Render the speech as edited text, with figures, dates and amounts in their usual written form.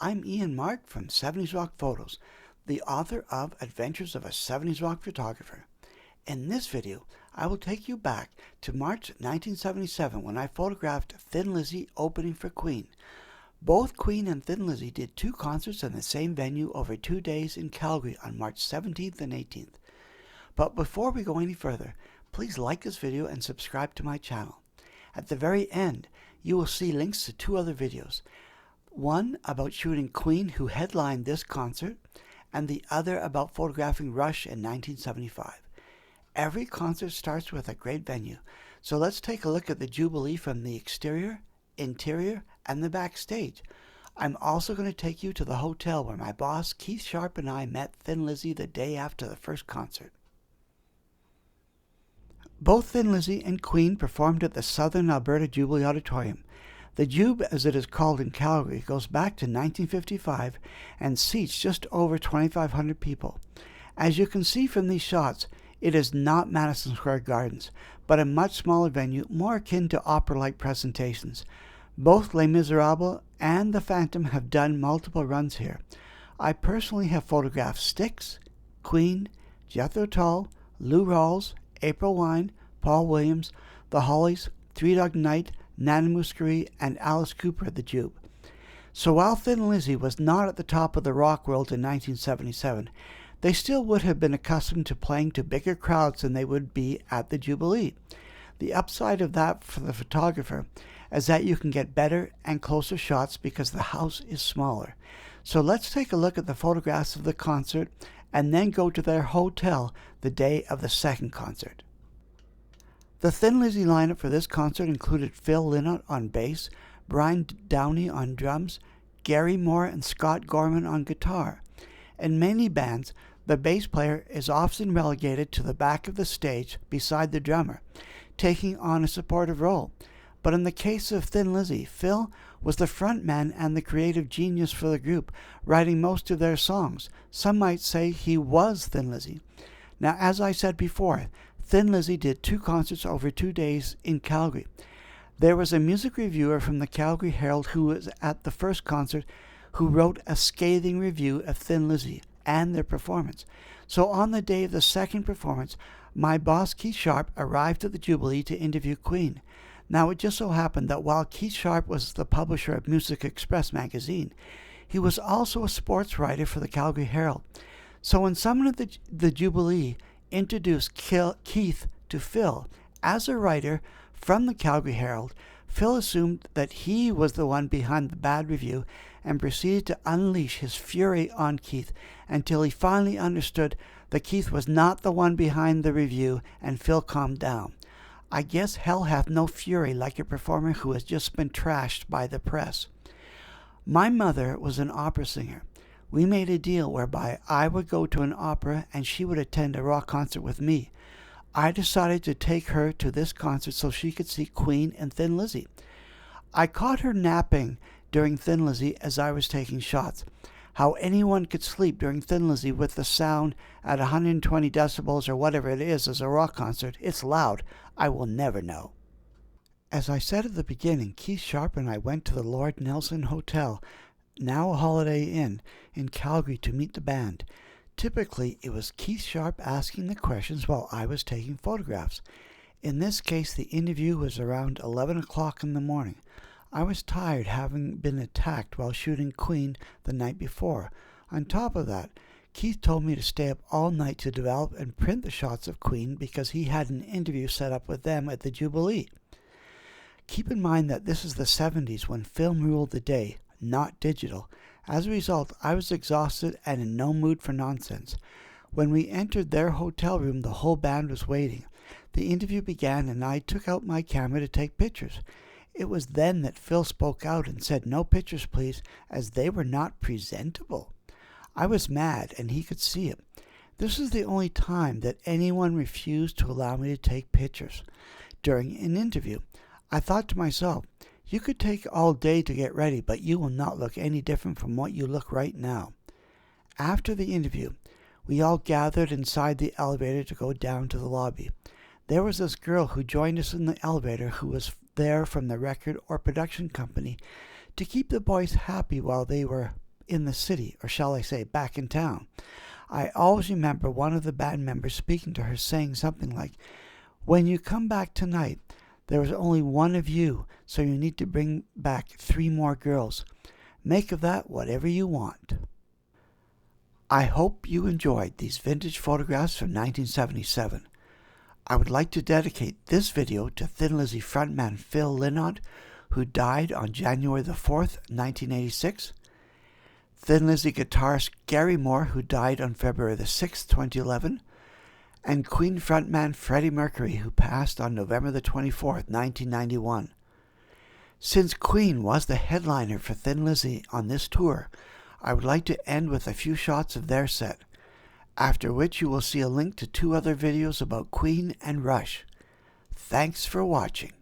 I'm Ian Mark from 70s Rock Photos, the author of Adventures of a 70s Rock Photographer. In this video, I will take you back to March 1977 when I photographed Thin Lizzy opening for Queen. Both Queen and Thin Lizzy did two concerts in the same venue over 2 days in Calgary on March 17th and 18th. But before we go any further, please like this video and subscribe to my channel. At the very end, you will see links to two other videos. One about shooting Queen, who headlined this concert, and the other about photographing Rush in 1975. Every concert starts with a great venue, so let's take a look at the Jubilee from the exterior, interior, and the backstage. I'm also going to take you to the hotel where my boss Keith Sharp and I met Thin Lizzy the day after the first concert. Both Thin Lizzy and Queen performed at the Southern Alberta Jubilee Auditorium. The Jube, as it is called in Calgary, goes back to 1955 and seats just over 2,500 people. As you can see from these shots, it is not Madison Square Gardens, but a much smaller venue more akin to opera-like presentations. Both Les Miserables and The Phantom have done multiple runs here. I personally have photographed Styx, Queen, Jethro Tull, Lou Rawls, April Wine, Paul Williams, The Hollies, Three Dog Night, Nana Muscari, and Alice Cooper at the Jube. So while Thin Lizzy was not at the top of the rock world in 1977, they still would have been accustomed to playing to bigger crowds than they would be at the Jubilee. The upside of that for the photographer is that you can get better and closer shots because the house is smaller. So let's take a look at the photographs of the concert and then go to their hotel the day of the second concert. The Thin Lizzy lineup for this concert included Phil Lynott on bass, Brian Downey on drums, Gary Moore and Scott Gorman on guitar. In many bands, the bass player is often relegated to the back of the stage beside the drummer, taking on a supportive role. But in the case of Thin Lizzy, Phil was the front man and the creative genius for the group, writing most of their songs. Some might say he was Thin Lizzy. Now, as I said before, Thin Lizzy did two concerts over 2 days in Calgary. There was a music reviewer from the Calgary Herald who was at the first concert who wrote a scathing review of Thin Lizzy and their performance. So on the day of the second performance, my boss Keith Sharp arrived at the Jubilee to interview Queen. Now it just so happened that while Keith Sharp was the publisher of Music Express magazine, he was also a sports writer for the Calgary Herald. So when someone at the Jubilee introduced Keith to Phil as a writer from the Calgary Herald, Phil assumed that he was the one behind the bad review and proceeded to unleash his fury on Keith until he finally understood that Keith was not the one behind the review, and Phil calmed down. I guess hell hath no fury like a performer who has just been trashed by the press. My mother was an opera singer. We made a deal whereby I would go to an opera and she would attend a rock concert with me. I decided to take her to this concert so she could see Queen and Thin Lizzy. I caught her napping during Thin Lizzy as I was taking shots. How anyone could sleep during Thin Lizzy with the sound at 120 decibels or whatever it is as a rock concert, it's loud, I will never know. As I said at the beginning, Keith Sharp and I went to the Lord Nelson Hotel, now a Holiday Inn, in Calgary to meet the band. Typically, it was Keith Sharp asking the questions while I was taking photographs. In this case, the interview was around 11 o'clock in the morning. I was tired, having been attacked while shooting Queen the night before. On top of that, Keith told me to stay up all night to develop and print the shots of Queen because he had an interview set up with them at the Jubilee. Keep in mind that this is the 70s when film ruled the day, not digital. As a result, I was exhausted and in no mood for nonsense. When we entered their hotel room, the whole band was waiting. The interview began and I took out my camera to take pictures. It was then that Phil spoke out and said, "No pictures, please," as they were not presentable. I was mad and he could see it. This is the only time that anyone refused to allow me to take pictures during an interview. I thought to myself, you could take all day to get ready, but you will not look any different from what you look right now. After the interview, we all gathered inside the elevator to go down to the lobby. There was this girl who joined us in the elevator who was there from the record or production company to keep the boys happy while they were in the city, or shall I say back in town. I always remember one of the band members speaking to her saying something like, "When you come back tonight, there is only one of you, so you need to bring back 3 more girls. Make of that whatever you want." I hope you enjoyed these vintage photographs from 1977. I would like to dedicate this video to Thin Lizzy frontman Phil Lynott, who died on January the 4th, 1986, Thin Lizzy guitarist Gary Moore, who died on February the 6th, 2011, and Queen frontman Freddie Mercury, who passed on November the 24th, 1991. Since Queen was the headliner for Thin Lizzy on this tour, I would like to end with a few shots of their set, after which you will see a link to 2 other videos about Queen and Rush. Thanks for watching.